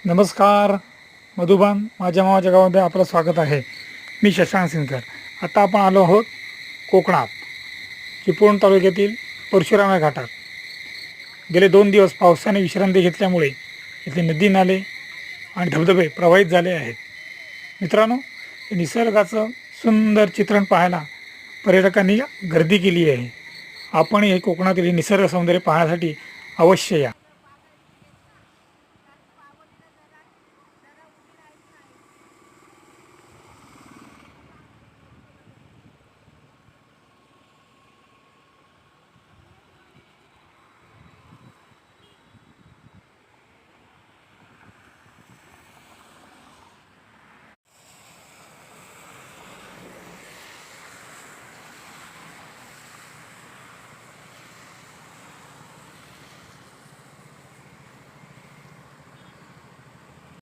नमस्कार मधुबन, माझ्या मामाच्या गावामध्ये आपलं स्वागत आहे. मी शशांक सिंगकर. आता आपण आलो आहोत कोकणात, चिपळूण तालुक्यातील परशुराम या घाटात. गेले 2 दिवस पावसाने विश्रांती घेतल्यामुळे इथले नदी नाले आणि धबधबे प्रवाहित झाले आहेत. मित्रांनो, हे निसर्गाचं सुंदर चित्रण पाहायला पर्यटकांनी गर्दी केली आहे. आपण हे कोकणातील निसर्ग सौंदर्य पाहण्यासाठी अवश्य या.